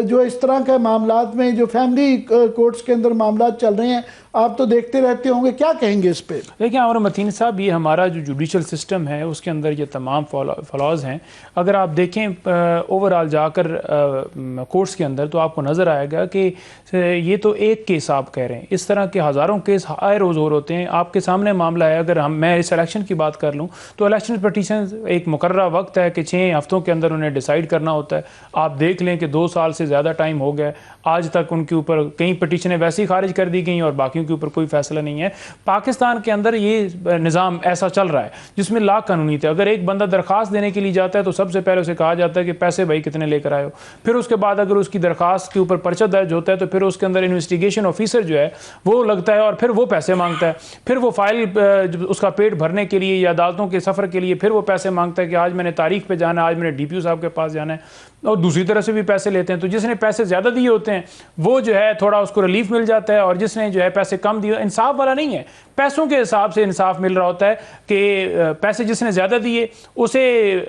जो इस तरह के मामलात में जो फैमिली कोर्ट्स के अंदर मामलात चल रहे हैं, आप तो देखते रहते होंगे, क्या कहेंगे इस पे? देखिए आमिर मतीन साहब, ये हमारा जो जुडिशल सिस्टम है उसके अंदर ये तमाम फ्लॉज हैं। अगर आप देखें ओवरऑल जाकर कोर्ट्स के अंदर तो आपको नज़र आएगा कि ये तो एक केस आप कह रहे हैं, इस तरह के हज़ारों केस आए रोज़ और होते हैं। आपके सामने मामला है, अगर मैं इस इलेक्शन की बात कर लूँ तो इलेक्शन पटिशन एक मुकर्रर वक्त है कि 6 हफ्तों के अंदर उन्हें डिसाइड करना होता है। आप देख लें कि 2 साल से ज़्यादा टाइम हो गया, आज तक उनके ऊपर कई पटिशनें वैसे ही खारिज कर दी गई और बाकियों के ऊपर कोई फैसला नहीं है। पाकिस्तान के अंदर ये निज़ाम ऐसा चल रहा है जिसमें ला कानूनी थे। अगर एक बंदा दरख्वास्त देने के लिए जाता है तो सबसे पहले उसे कहा जाता है कि पैसे भाई कितने लेकर आए हो। फिर उसके बाद अगर उसकी दरख्वास्त के ऊपर पर्चा दर्ज होता है तो फिर उसके अंदर इन्वेस्टिगेशन ऑफिसर जो है वो लगता है और फिर वो पैसे मांगता है। फिर वो फाइल उसका पेट भरने के लिए या अदालतों के सफ़र के लिए फिर वो पैसे मांगता है कि आज मैंने तारीख पे जाना है, आज मैंने DPO साहब के पास जाना है। और दूसरी तरफ से भी पैसे लेते हैं। तो जिसने पैसे ज़्यादा दिए होते हैं वो जो है थोड़ा उसको रिलीफ मिल जाता है, और जिसने जो है पैसे कम दिए, इंसाफ वाला नहीं है, पैसों के हिसाब से इंसाफ मिल रहा होता है कि पैसे जिसने ज़्यादा दिए उसे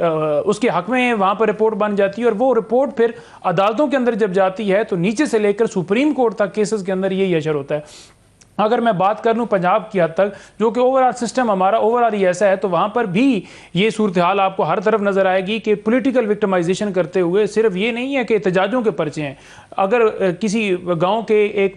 उसके हक में वहाँ पर रिपोर्ट बन जाती है, और वो रिपोर्ट फिर अदालतों के अंदर जब जाती है तो नीचे से लेकर सुप्रीम कोर्ट तक केसेस के अंदर यही असर होता है। अगर मैं बात कर लूँ पंजाब की हद तक, जो कि ओवरऑल सिस्टम हमारा ओवरऑल ही ऐसा है, तो वहाँ पर भी ये सूरत हाल आपको हर तरफ नज़र आएगी कि पॉलिटिकल विक्टिमाइजेशन करते हुए, सिर्फ ये नहीं है कि एहतजाजों के पर्चे हैं, अगर किसी गांव के एक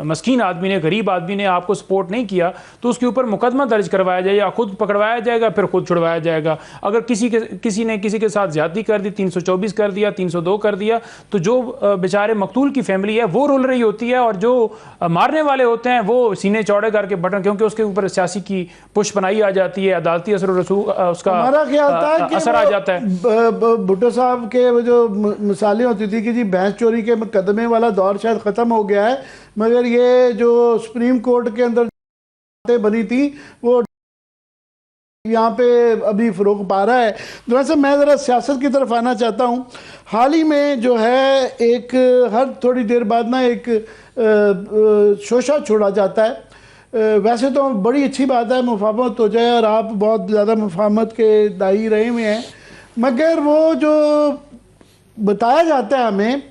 मस्कीन आदमी ने, गरीब आदमी ने आपको सपोर्ट नहीं किया तो उसके ऊपर मुकदमा दर्ज करवाया जाए, या खुद पकड़वाया जाएगा फिर खुद छुड़वाया जाएगा। अगर किसी ने किसी के साथ ज्यादती कर दी, 324 कर दिया, 302 कर दिया, तो जो बेचारे मकतूल की फैमिली है वो रोल रही होती है, और जो मारने वाले होते हैं वो सीने चौड़े करके बटन, क्योंकि उसके ऊपर सियासी की पुश बनाई आ जाती है, अदालती असर उसका हमारा ख्याल था कि असर आ जाता है। भुट्टो साहब के वो जो मिसालें होती थी कि जी भैंस चोरी के मुकदमे वाला दौर शायद ख़त्म हो गया है, मगर ये जो सुप्रीम कोर्ट के अंदर बनी थी वो यहाँ पे अभी फ़रोग़ पा रहा है। दरअसल मैं ज़रा सियासत की तरफ आना चाहता हूँ। हाल ही में जो है एक हर थोड़ी देर बाद ना एक शोशा छोड़ा जाता है। वैसे तो बड़ी अच्छी बात है मुफाहमत हो जाए, और आप बहुत ज़्यादा मुफाहमत के दाई रहे हुए हैं, मगर वो जो बताया जाता है हमें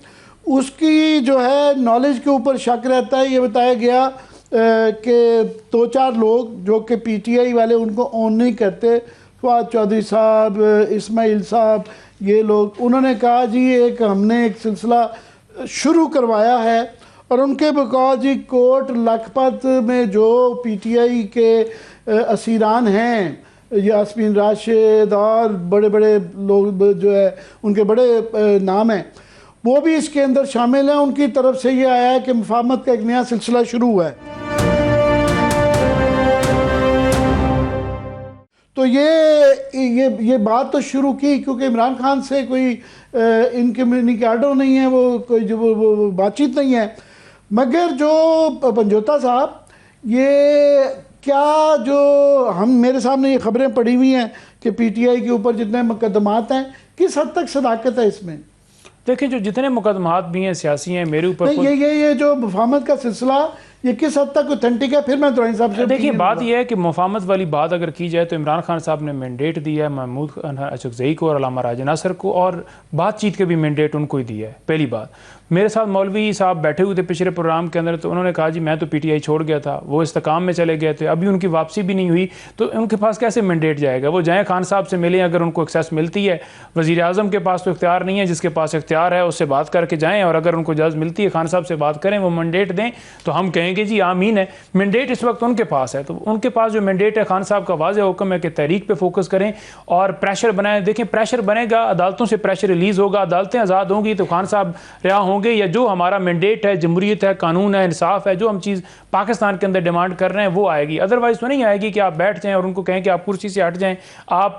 उसकी जो है नॉलेज के ऊपर शक रहता है। ये बताया गया कि 2-4 लोग जो कि पीटीआई वाले उनको ऑन नहीं करते, फवाद चौधरी साहब, इस्माइल साहब, ये लोग, उन्होंने कहा जी हमने एक सिलसिला शुरू करवाया है, और उनके बकौल जी कोट लखपत में जो पीटीआई के असीरान हैं, यास्मीन राशिद और बड़े बड़े लोग जो है उनके बड़े नाम हैं, वो भी इसके अंदर शामिल हैं। उनकी तरफ से ये आया है कि मुफाहमत का एक नया सिलसिला शुरू हुआ है। तो ये बात तो शुरू की क्योंकि इमरान खान से कोई इनकम्युनिकेटो नहीं है, वो कोई जो वो बातचीत नहीं है, मगर जो पंजोता साहब, ये क्या जो हम मेरे सामने ये खबरें पड़ी हुई हैं कि पीटीआई के ऊपर जितने मुकदमात हैं, किस हद तक सदाकत है इसमें? देखिए, जो जितने मुकदमात भी हैं सियासी हैं, मेरे ऊपर ये जो मुफाहमत का सिलसिला ये किस हद तक ऑथेंटिक है? फिर मैं दुरानी साहब से देखिए, बात यह है कि मुफाहमत वाली बात अगर की जाए तो इमरान खान साहब ने मैंडेट दिया है महमूद अचकज़ई को और अल्लामा राजा नासर को, और बातचीत के भी मैंडेट उनको ही दिया है। पहली बात, मेरे साथ मौलवी साहब बैठे हुए थे पिछले प्रोग्राम के अंदर, तो उन्होंने कहा जी मैं तो पीटीआई छोड़ गया था, वो इस्तेकाम में चले गए थे, अभी उनकी वापसी भी नहीं हुई, तो उनके पास कैसे मैंडेट जाएगा? वो जाएँ खान साहब से मिलें, अगर उनको एक्सेस मिलती है। वज़ीर आज़म के पास तो इख्तियार नहीं है, जिसके पास इख्तियार है उससे बात करके जाएँ, और अगर उनको इजाज़त मिलती है खान साहब से बात करें, वो मैंडेट दें, तो हम कहेंगे जी आमीन है। मैंडेट इस वक्त उनके पास है, तो उनके पास जो मैंडेट है, खान साहब का वाज़ेह हुक्म है कि तहरीक पे फोकस करें और प्रेशर बनाएं। देखें, प्रेशर बनेगा, अदालतों से प्रेशर रिलीज होगा, अदालतें आज़ाद होंगी तो खान साहब रिहा होंगे, या जो हमारा मैंडेट है, जमहूरियत है, कानून है, इंसाफ है, जो हम चीज़ पाकिस्तान के अंदर डिमांड कर रहे हैं वो आएगी। अदरवाइज तो नहीं आएगी कि आप बैठ जाएं और उनको कहें कि आप कुर्सी से हट जाएं, आप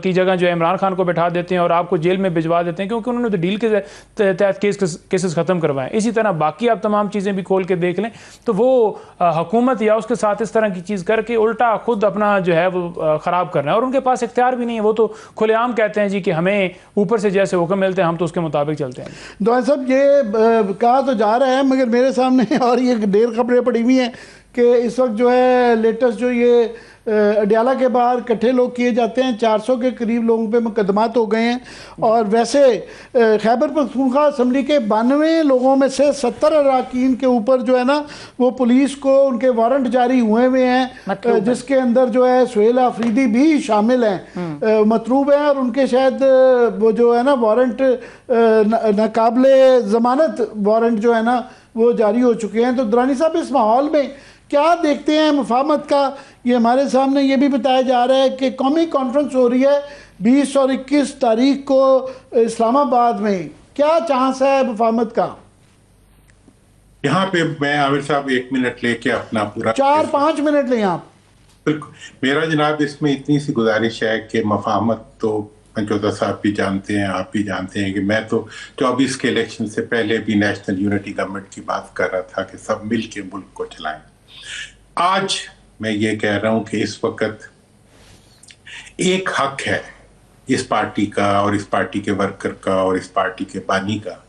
की जगह जो है इमरान खान को बैठा देते हैं और आपको जेल में भिजवा देते हैं, क्योंकि उन्होंने तो डील के तहत केसेस ख़त्म करवाएं। इसी तरह बाकी आप तमाम चीज़ें भी खोल के देख लें, तो वो हुकूमत या उसके साथ इस तरह की चीज़ करके उल्टा खुद अपना जो है वो ख़राब करना है, और उनके पास इख्तियार भी नहीं है। वो तो खुलेआम कहते हैं जी कि हमें ऊपर से जैसे हुक्म मिलते हैं हम तो उसके मुताबिक चलते हैं। दुआ साहब, ये कहा तो जा रहा है, मगर मेरे सामने और ये ढेर खबरें पड़ी हुई हैं कि इस वक्त जो है लेटेस्ट जो ये अडियाला के बाहर इकट्ठे लोग किए जाते हैं, 400 के करीब लोगों पे मुकदमात हो गए हैं, और वैसे खैबर पख्तूनख्वा असम्बली के 92 लोगों में से 70 अरकान के ऊपर जो है ना वो पुलिस को उनके वारंट जारी हुए हैं, जिसके अंदर जो है सुहेल आफरीदी भी शामिल हैं, मतलूब हैं, और उनके शायद वो जो है ना वारंट नाकाबिले ज़मानत वारंट जो है ना वो जारी हो चुके हैं। तो दुरानी साहब, इस माहौल में क्या देखते हैं मुफाहमत का? ये हमारे सामने ये भी बताया जा रहा है कि कौमी कॉन्फ्रेंस हो रही है 20 और 21 तारीख को इस्लामाबाद में, क्या चांस है मुफाहमत का? यहाँ पे मैं आमिर साहब 1 मिनट लेके अपना पूरा 4-5 मिनट लें आप। बिल्कुल, मेरा जनाब इसमें इतनी सी गुजारिश है कि मुफाहमत तो पंचोता साहब भी जानते हैं, आप भी जानते हैं कि मैं तो 24 के इलेक्शन से पहले भी नेशनल यूनिटी गवर्नमेंट की बात कर रहा था कि सब मिल के मुल्क को चलाएं। आज मैं ये कह रहा हूं कि इस वक्त एक हक है इस पार्टी का और इस पार्टी के वर्कर का और इस पार्टी के बानी का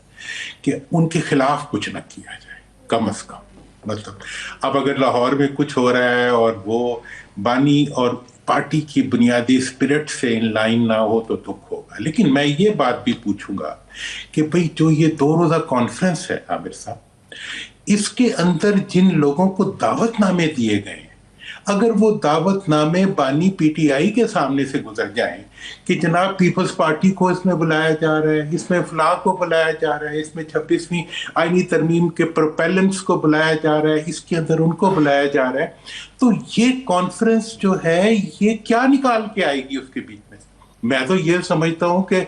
कि उनके खिलाफ कुछ न किया जाए, कम से कम। मतलब अब अगर लाहौर में कुछ हो रहा है और वो बानी और पार्टी की बुनियादी स्पिरिट से इन लाइन ना हो तो दुख होगा। लेकिन मैं ये बात भी पूछूंगा कि भाई जो ये 2 रोज़ा कॉन्फ्रेंस है आमिर साहब, इसके अंदर जिन लोगों को दावतनामे दिए गए, अगर वो दावतनामे बानी पीटीआई के सामने से गुजर जाएं कि जनाब पीपल्स पार्टी को इसमें बुलाया जा रहा है, इसमें फलाह को बुलाया जा रहा है, इसमें 26वीं आईनी तरमीम के प्रोपेलेंट्स को बुलाया जा रहा है, इसके अंदर उनको बुलाया जा रहा है, तो ये कॉन्फ्रेंस जो है ये क्या निकाल के आएगी उसके बीच में? मैं तो ये समझता हूं कि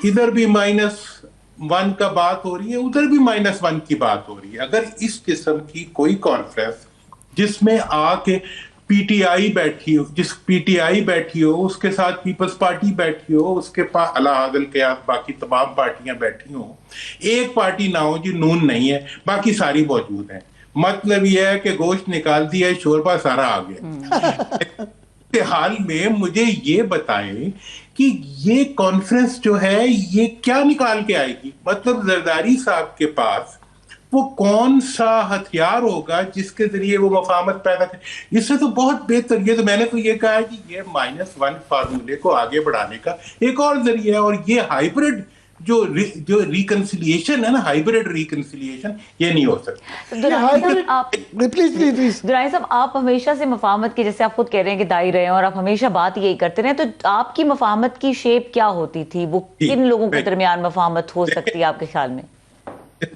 इधर भी -1 का बात हो रही है, उधर भी -1 की बात हो रही है। अगर इस किस्म की कोई कॉन्फ्रेंस जिसमें आके पीटीआई बैठी हो, जिस पीटीआई बैठी हो उसके साथ पीपल्स पार्टी बैठी हो, उसके पास अलाहादल के बाकी तमाम पार्टियां बैठी हो, एक पार्टी ना हो जी नून नहीं है, बाकी सारी मौजूद है, मतलब यह है कि गोश्त निकाल दिया, शोरबा सारा आ गया। हाल में मुझे ये बताएं कि ये कॉन्फ्रेंस जो है ये क्या निकाल के आएगी? मतलब जरदारी साहब के पास वो कौन सा हथियार होगा जिसके जरिए वो मफाहमत पैदा करे? इससे तो बहुत बेहतर, ये तो मैंने तो ये कहा कि ये -1 फार्मूले को आगे बढ़ाने का एक और जरिया है। और ये हाइब्रिड जो रिकंसिलिएशन है ना, हाइब्रिड रिकंसिलिएशन, ये नहीं हो सकता। प्लीज दुरानी साहब, आप हमेशा से मफाहमत की, जैसे आप खुद कह रहे हैं कि दाई रहे हैं और आप हमेशा बात यही करते रहे, तो आपकी मफाहमत की शेप क्या होती थी? वो किन लोगों के दरमियान मफाहमत हो सकती है आपके ख्याल में?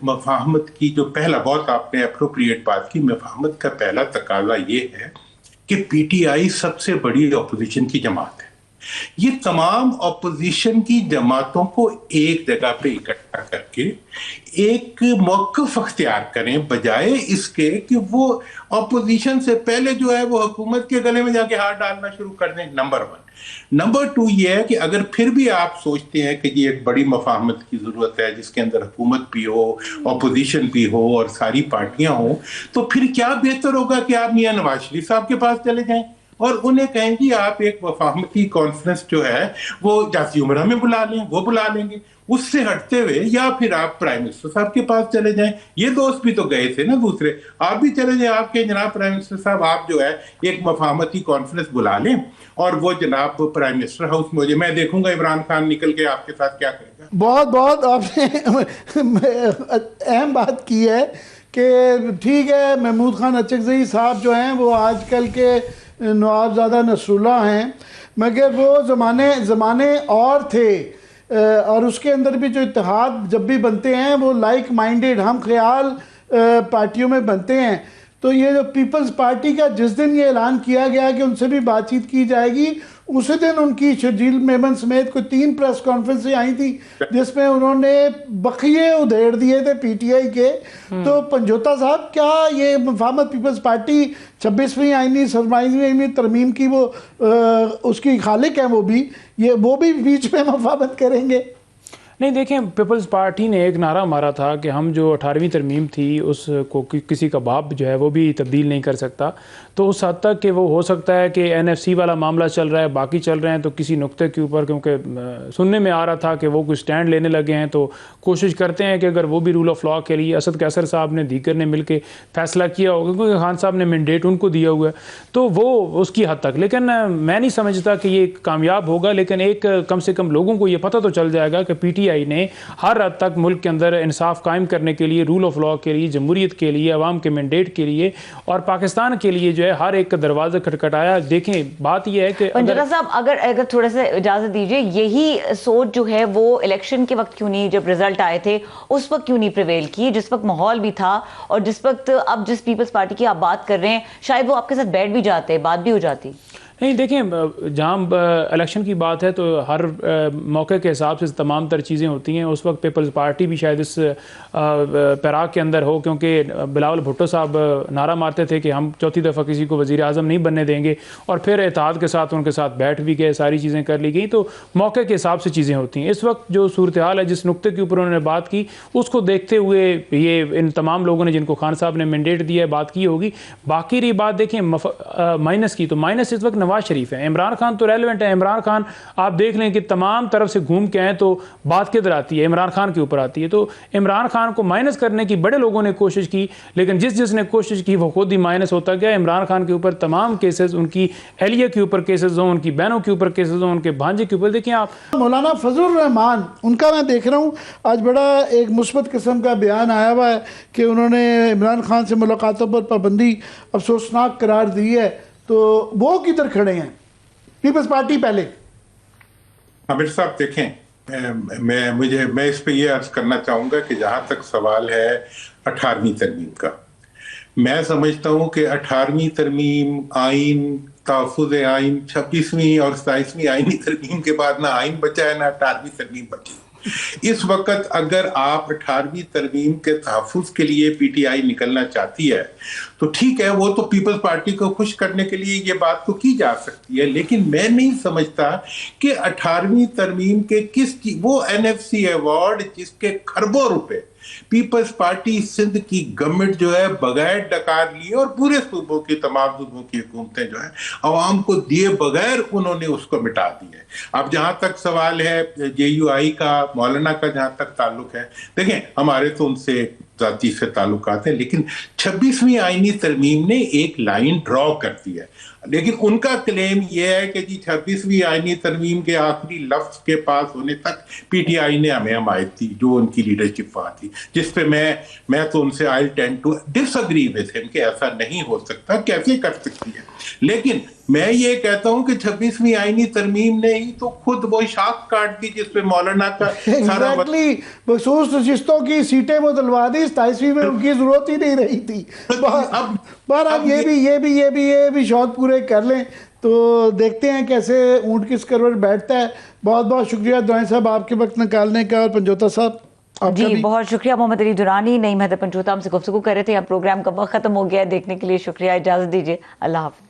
मफाहमत की जो पहला, बहुत आपने अप्रोप्रिएट बात की, मफाहमत का पहला तकाजा ये है कि पीटीआई सबसे बड़ी अपोजिशन की जमात है। ये तमाम अपोजिशन की जमातों को एक जगह पे इकट्ठा करके एक मौक़िफ़ अख्तियार करें, बजाय इसके कि वो अपोजिशन से पहले जो है वो हुकूमत के गले में जाके हाथ डालना शुरू कर दें। नंबर 1। नंबर 2 ये है कि अगर फिर भी आप सोचते हैं कि ये एक बड़ी मफाहमत की जरूरत है जिसके अंदर हुकूमत भी हो, अपोजिशन भी हो और सारी पार्टियां हो, तो फिर क्या बेहतर होगा कि आप मियां नवाज शरीफ साहब के पास चले जाएं और उन्हें कहें कि आप एक मफाहमती कॉन्फ्रेंस जो है वो जाती उमरा में बुला लें, वो बुला लेंगे। उससे हटते हुए या फिर आप प्राइम मिनिस्टर साहब के पास चले जाएं। ये दोस्त भी तो गए थे ना दूसरे, आप भी चले जाएं, आपके जनाब प्राइम मिनिस्टर साहब, आप जो है एक मफाहमती कॉन्फ्रेंस बुला लें और वो जनाब प्राइम मिनिस्टर हाउस में हो जाए। मैं देखूंगा इमरान खान निकल के आपके साथ क्या करेगा। बहुत बहुत आपने अहम बात की है कि ठीक है, महमूद खान अचकज़ई साहब जो हैं वो आजकल के नवाबजादा नसरुल्लाह हैं, मगर वो ज़माने और थे। और उसके अंदर भी जो इत्तेहाद जब भी बनते हैं वो लाइक माइंडेड, हम ख्याल पार्टियों में बनते हैं। तो ये जो पीपल्स पार्टी का जिस दिन ये ऐलान किया गया कि उनसे भी बातचीत की जाएगी, उसी दिन उनकी शर्जील मेमन समेत कोई 3 प्रेस कॉन्फ्रेंसें आई थी जिसमें उन्होंने बखिए उधेड़ दिए थे पीटीआई के। तो पंजोता साहब, क्या ये मफाहमत पीपल्स पार्टी 26वीं आईनी सरमाई तरमीम की वो उसकी खालिक है, वो भी बीच में मफाहमत करेंगे? नहीं, देखें, पीपल्स पार्टी ने एक नारा मारा था कि हम जो 18वीं तरमीम थी उसको किसी का बाप जो है वो भी तब्दील नहीं कर सकता। तो उस हद तक कि वो हो सकता है कि एनएफसी वाला मामला चल रहा है, बाकी चल रहे हैं, तो किसी नुक्ते के ऊपर, क्योंकि सुनने में आ रहा था कि वो कुछ स्टैंड लेने लगे हैं, तो कोशिश करते हैं कि अगर वो भी रूल ऑफ लॉ के लिए, असद कैसर साहब ने दीगर ने मिल के फैसला किया होगा क्योंकि खान साहब ने मैंडेट उनको दिया हुआ है, तो वो उसकी हद तक। लेकिन मैं नहीं समझता कि ये कामयाब होगा। लेकिन एक कम से कम लोगों को ये पता तो चल जाएगा कि पीटीआई ने हर हद तक मुल्क के अंदर इंसाफ कायम करने के लिए, रूल ऑफ लॉ के लिए, जमहूरियत के लिए, अवाम के मैंडेट के लिए और पाकिस्तान के लिए जो है हर एक का दरवाजा खटखटाया। देखें, बात यह है कि पंजोता साहब, अगर थोड़ा सा इजाजत दीजिए, यही सोच जो है वो इलेक्शन के वक्त क्यों नहीं, जब रिजल्ट आए थे उस वक्त क्यों नहीं प्रिवेल की, जिस वक्त माहौल भी था और जिस वक्त अब जिस पीपल्स पार्टी की आप बात कर रहे हैं, शायद वो आपके साथ बैठ भी जाते, बात भी हो जाती? नहीं, देखें, जहाँ इलेक्शन की बात है तो हर मौके के हिसाब से तमाम तर चीज़ें होती हैं। उस वक्त पीपल्स पार्टी भी शायद इस पैराग के अंदर हो, क्योंकि बिलावल भुट्टो साहब नारा मारते थे कि हम चौथी दफ़ा किसी को वज़ीर आज़म नहीं बनने देंगे, और फिर इत्तेहाद के साथ उनके साथ बैठ भी गए, सारी चीज़ें कर ली गई। तो मौके के हिसाब से चीज़ें होती हैं। इस वक्त जो सूरत हाल है, जिस नुक्ते के ऊपर उन्होंने बात की, उसको देखते हुए ये इन तमाम लोगों ने जिनको खान साहब ने मैंडेट दिया है बात की होगी। बाकी रही बात, देखें, माइनस की, तो माइनस इस वक्त नवाज शरीफ है। इमरान खान तो रेलिवेंट है। इमरान खान आप देख लें कि तमाम तरफ से घूम के आए तो बात किधर आती है, इमरान खान के ऊपर आती है। तो इमरान खान को माइनस करने की बड़े लोगों ने कोशिश की, लेकिन जिसने कोशिश की वो खुद ही माइनस होता गया। इमरान खान के ऊपर तमाम केसेस, उनकी एहलिया के ऊपर केसेस हों, उनकी बहनों के ऊपर केसेस हों, उनके भांजे के ऊपर, देखिए आप। मौलाना फजलुर रहमान, उनका मैं देख रहा हूँ आज बड़ा एक मुस्बत किस्म का बयान आया हुआ है कि उन्होंने इमरान खान से मुलाकातों पर पाबंदी अफसोसनाक करार दी है। तो वो किधर खड़े हैं? पीपल्स पार्टी पहले। आमिर साहब देखें, मैं इस पे ये अर्ज करना चाहूंगा कि जहां तक सवाल है 18वीं तरमीम का, मैं समझता हूं कि 18वीं तरमीम आइन, तहफ़्फ़ुज़ आइन, 26वीं और 27वीं आइनी तरमीम के बाद ना आइन बचा है ना 18वीं तरमीम बची। इस वक्त अगर आप 18वीं तरमीम के तहफ़्फ़ुज़ के लिए पीटीआई निकलना चाहती है तो ठीक है, वो तो पीपल्स पार्टी को खुश करने के लिए ये बात तो की जा सकती है, लेकिन मैं नहीं समझता कि 18वीं तरमीम के वो एनएफसी अवार्ड जिसके खरबों रुपए पीपल्स पार्टी सिंध की गवर्नमेंट जो है बगैर डकार लिए और पूरे सूबों की तमाम सूबों की हुकूमतें जो है अवाम को दिए बगैर उन्होंने उसको मिटा दिया है। अब जहां तक सवाल है जेयूआई का, मौलाना का जहां तक ताल्लुक है, देखें हमारे तो उनसे जाती से ताल्लुकात हैं, लेकिन 26वीं आईनी तरमीम ने एक लाइन ड्रॉ कर दी है। लेकिन उनका क्लेम यह है कि जी 26वीं आईनी तरमीम के आखिरी लफ्ज के पास होने तक पीटीआई ने हमें हमायत थी, जो उनकी लीडरशिप वहां थी, जिस पे मैं तो उनसे I tend to disagree with him कि ऐसा नहीं हो सकता, कैसे कर सकती है। लेकिन मैं ये कहता हूं कि 26वीं आईनी तरमीम ने ही तो खुद वो शाख काट दी जिसपे मौलाना का सारा बखसूस नशिस्तों की सीटें वो दिलवा दी, 27वीं में उनकी जरूरत ही नहीं रही थी। अब ये भी शौक पूरे कर लें तो देखते हैं कैसे ऊंट किस करवट बैठता है। बहुत बहुत शुक्रिया दुआएं साहब आपके वक्त निकालने का, और पंजोता साहब जी बहुत शुक्रिया। मोहम्मद अली दुरानी, नईम हैदर पंजोता हमसे गुफ्तगू कर रहे थे। अब प्रोग्राम का वक्त खत्म हो गया है, देखने के लिए शुक्रिया, इजाजत दीजिए, अल्लाह हाफ़िज़।